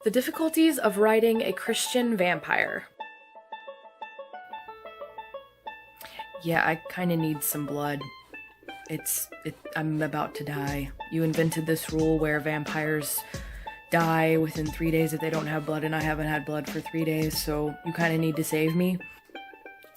The difficulties of writing a Christian vampire. Yeah, I kind of need some blood. I'm about to die. You invented this rule where vampires die within 3 days if they don't have blood, and I haven't had blood for 3 days, so you kind of need to save me.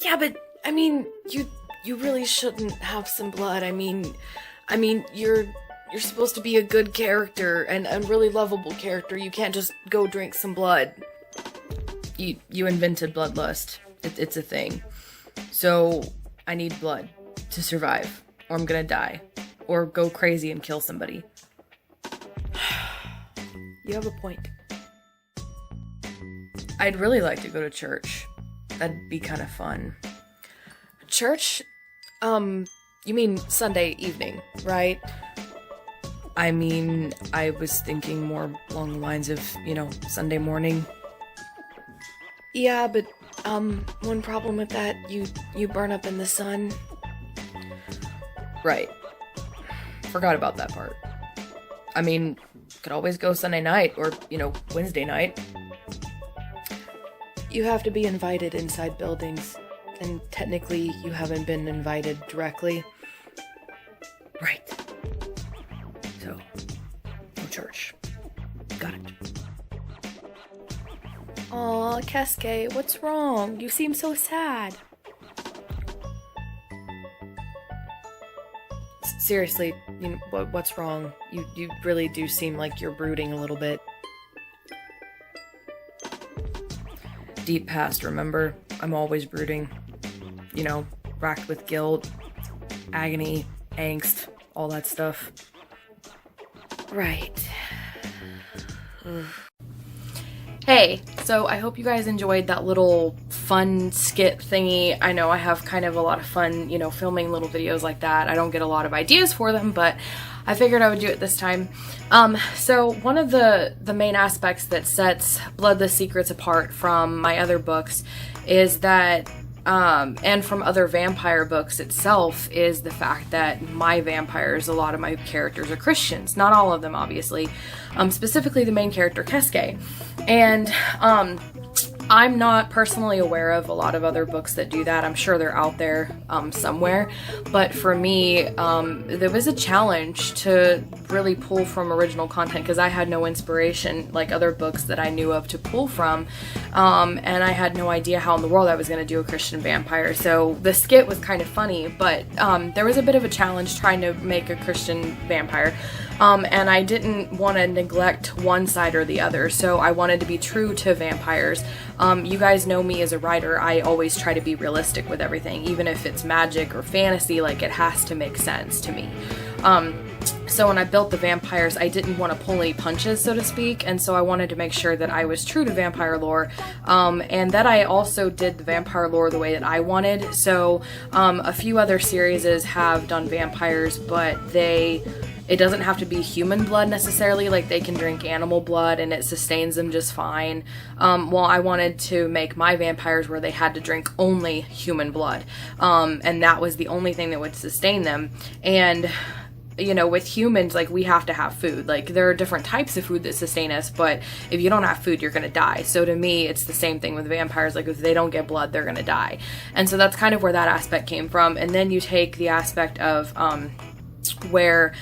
Yeah, but, I mean, you really shouldn't have some blood. I mean, you're supposed to be a good character and a really lovable character. You can't just go drink some blood. You invented bloodlust. It's a thing. So, I need blood to survive, or I'm gonna die, or go crazy and kill somebody. You have a point. I'd really like to go to church. That'd be kind of fun. Church? You mean Sunday evening, right? I mean, I was thinking more along the lines of, Sunday morning. Yeah, but, one problem with that, you burn up in the sun. Right. Forgot about that part. I mean, could always go Sunday night or, Wednesday night. You have to be invited inside buildings, and technically you haven't been invited directly. Right. So, no church. Got it. Aw, Keske, what's wrong? You seem so sad. Seriously, what's wrong? You really do seem like you're brooding a little bit. Deep past, remember? I'm always brooding. Racked with guilt, agony, angst, all that stuff. Right. Hey, so I hope you guys enjoyed that little fun skit thingy. I know I have kind of a lot of fun, filming little videos like that. I don't get a lot of ideas for them, but I figured I would do it this time. So one of the main aspects that sets Bloodless Secrets apart from my other books is that and from other vampire books itself, is the fact that my vampires, a lot of my characters are Christians. Not all of them, obviously. Specifically the main character, Keske. And, I'm not personally aware of a lot of other books that do that. I'm sure they're out there somewhere. But for me, there was a challenge to really pull from original content because I had no inspiration like other books that I knew of to pull from. And I had no idea how in the world I was going to do a Christian vampire. So the skit was kind of funny, but there was a bit of a challenge trying to make a Christian vampire. And I didn't want to neglect one side or the other, so I wanted to be true to vampires. You guys know me as a writer. I always try to be realistic with everything, even if it's magic or fantasy, like it has to make sense to me. So when I built the vampires, I didn't want to pull any punches, so to speak, and so I wanted to make sure that I was true to vampire lore, and that I also did the vampire lore the way that I wanted. So a few other series have done vampires, but it doesn't have to be human blood necessarily, like they can drink animal blood and it sustains them just fine. Well, I wanted to make my vampires where they had to drink only human blood, and that was the only thing that would sustain them. And with humans, like, we have to have food. Like, there are different types of food that sustain us, but if you don't have food, you're gonna die. So to me, it's the same thing with vampires. Like, if they don't get blood, they're gonna die. And so that's kind of where that aspect came from. And then you take the aspect of where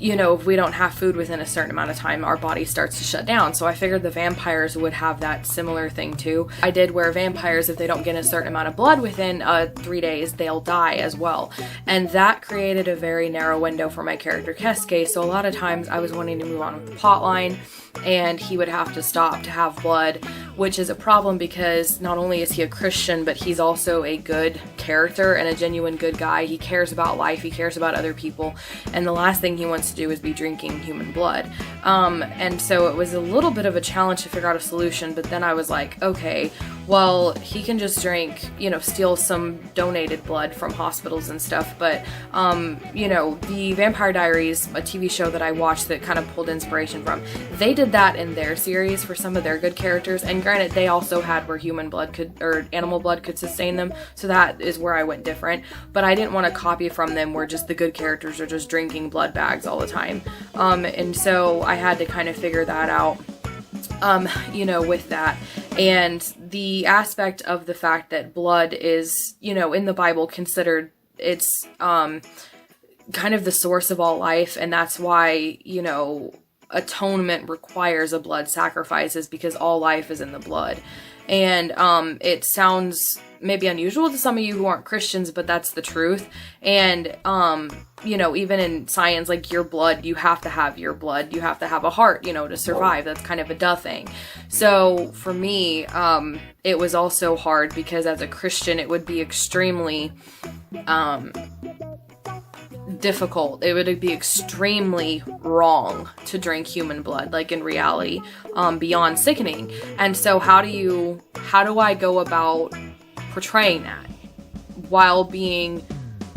if we don't have food within a certain amount of time, our body starts to shut down. So I figured the vampires would have that similar thing too. I did where vampires, if they don't get a certain amount of blood within 3 days, they'll die as well. And that created a very narrow window for my character Keske. So a lot of times I was wanting to move on with the plot line, and he would have to stop to have blood, which is a problem because not only is he a Christian, but he's also a good character and a genuine good guy. He cares about life, he cares about other people, and the last thing he wants to do is be drinking human blood. And so it was a little bit of a challenge to figure out a solution, but then I was like, okay, well, he can just drink, steal some donated blood from hospitals and stuff, but, the Vampire Diaries, a TV show that I watched that kind of pulled inspiration from, they did that in their series for some of their good characters, and granted, they also had where human blood or animal blood could sustain them, so that is where I went different, but I didn't want to copy from them where just the good characters are just drinking blood bags all the time, and so I had to kind of figure that out. with that. And the aspect of the fact that blood is, in the Bible considered, it's kind of the source of all life. And that's why, atonement requires a blood sacrifice, is because all life is in the blood. And it sounds maybe unusual to some of you who aren't Christians, but that's the truth. And, even in science, like your blood, you have to have your blood, you have to have a heart, to survive. That's kind of a duh thing. So for me, it was also hard because as a Christian, it would be extremely, difficult. It would be extremely wrong to drink human blood, like in reality, beyond sickening. And so how do I go about portraying that while being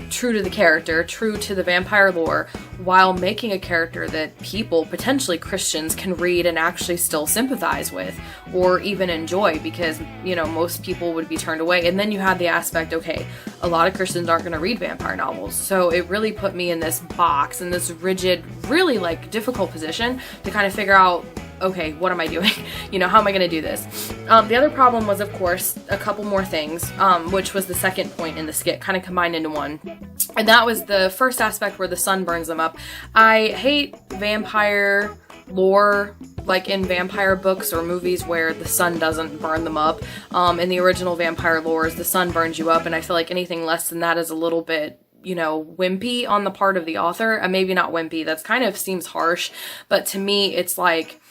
true to the character, true to the vampire lore, while making a character that people, potentially Christians, can read and actually still sympathize with or even enjoy, because, most people would be turned away. And then you had the aspect, okay, a lot of Christians aren't going to read vampire novels. So it really put me in this box, in this rigid, really difficult position to kind of figure out, okay, what am I doing? How am I going to do this? The other problem was, of course, a couple more things, which was the second point in the skit, kind of combined into one. And that was the first aspect where the sun burns them up. I hate vampire lore, like in vampire books or movies where the sun doesn't burn them up. In the original vampire lore, the sun burns you up, and I feel like anything less than that is a little bit wimpy on the part of the author. Maybe not wimpy, that's kind of seems harsh, but to me, it's like,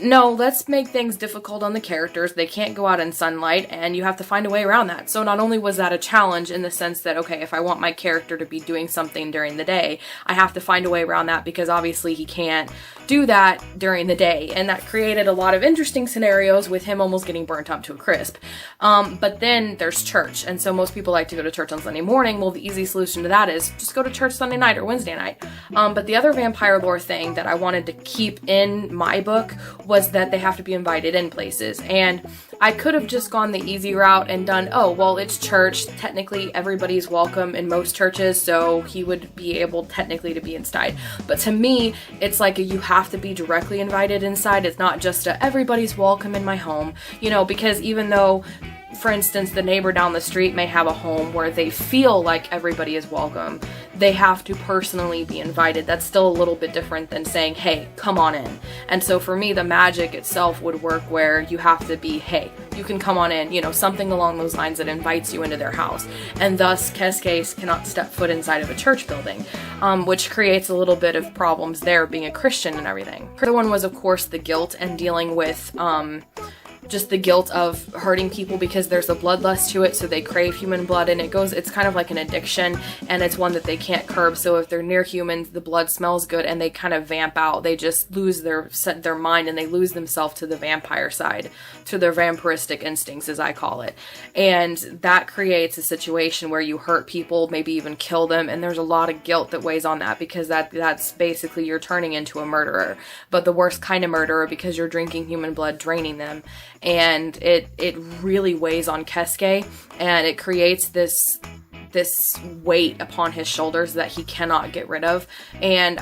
no, let's make things difficult on the characters. They can't go out in sunlight, and you have to find a way around that. So not only was that a challenge in the sense that, okay, if I want my character to be doing something during the day, I have to find a way around that, because obviously he can't do that during the day. And that created a lot of interesting scenarios with him almost getting burnt up to a crisp. But then there's church. And so most people like to go to church on Sunday morning. Well, the easy solution to that is just go to church Sunday night or Wednesday night. But the other vampire lore thing that I wanted to keep in my book was that they have to be invited in places. And I could have just gone the easy route and done, oh, well, it's church. Technically, everybody's welcome in most churches, so he would be able technically to be inside. But to me, it's like you have to be directly invited inside. It's not just everybody's welcome in my home, because even though, for instance, the neighbor down the street may have a home where they feel like everybody is welcome, they have to personally be invited. That's still a little bit different than saying, hey, come on in. And so for me, the magic itself would work where you have to be, hey, you can come on in, something along those lines that invites you into their house. And thus, Cascais cannot step foot inside of a church building, which creates a little bit of problems there, being a Christian and everything. The other one was, of course, the guilt and dealing with just the guilt of hurting people, because there's a bloodlust to it, so they crave human blood, and it's kind of like an addiction, and it's one that they can't curb. So if they're near humans, the blood smells good, and they kind of vamp out. They just lose their mind, and they lose themselves to the vampire side, to their vampiristic instincts, as I call it. And that creates a situation where you hurt people, maybe even kill them, and there's a lot of guilt that weighs on that, because that's basically you're turning into a murderer, but the worst kind of murderer, because you're drinking human blood, draining them. And it really weighs on Keske, and it creates this weight upon his shoulders that he cannot get rid of, and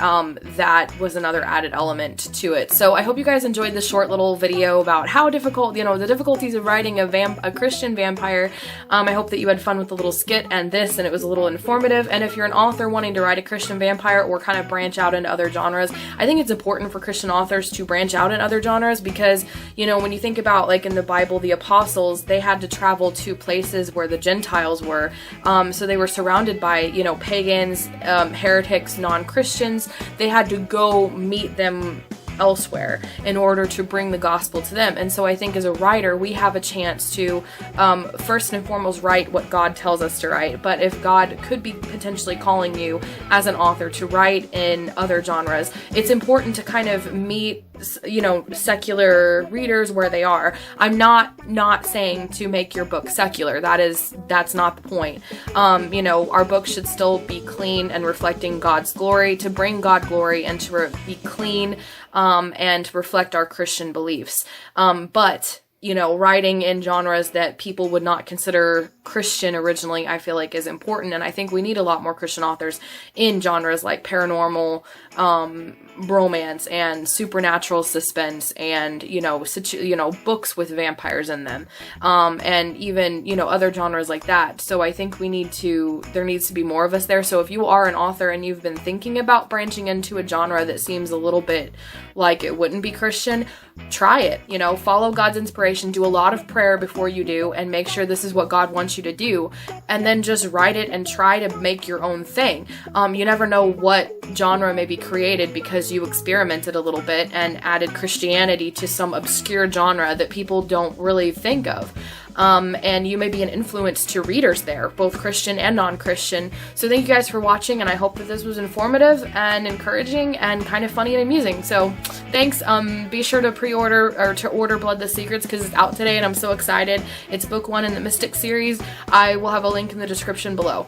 that was another added element to it. So I hope you guys enjoyed this short little video about how difficult, the difficulties of writing a Christian vampire. I hope that you had fun with the little skit and this, and it was a little informative. And if you're an author wanting to write a Christian vampire or kind of branch out into other genres, I think it's important for Christian authors to branch out in other genres, because, when you think about, like in the Bible, the apostles, they had to travel to places where the Gentiles were, so they were surrounded by, pagans, heretics, non-Christians. They had to go meet them elsewhere in order to bring the gospel to them. And so I think as a writer, we have a chance to first and foremost write what God tells us to write. But if God could be potentially calling you as an author to write in other genres, it's important to kind of meet secular readers where they are. I'm not saying to make your book secular. That's not the point. Our book should still be clean and reflecting God's glory, to bring God glory, and to be clean and reflect our Christian beliefs. But writing in genres that people would not consider Christian originally, I feel like is important. And I think we need a lot more Christian authors in genres like paranormal, romance and supernatural suspense and, you know, books with vampires in them, and even, you know, other genres like that. So I think there needs to be more of us there. So if you are an author and you've been thinking about branching into a genre that seems a little bit like it wouldn't be Christian, try it. You know, follow God's inspiration, do a lot of prayer before you do, and make sure this is what God wants you to do, and then just write it and try to make your own thing. You never know what genre may be created because you experimented a little bit and added Christianity to some obscure genre that people don't really think of. And you may be an influence to readers there, both Christian and non-Christian. So thank you guys for watching, and I hope that this was informative and encouraging and kind of funny and amusing. So thanks. Be sure to pre-order or to order Blood the Secrets because it's out today and I'm so excited. It's book 1 in the Mystic series. I will have a link in the description below.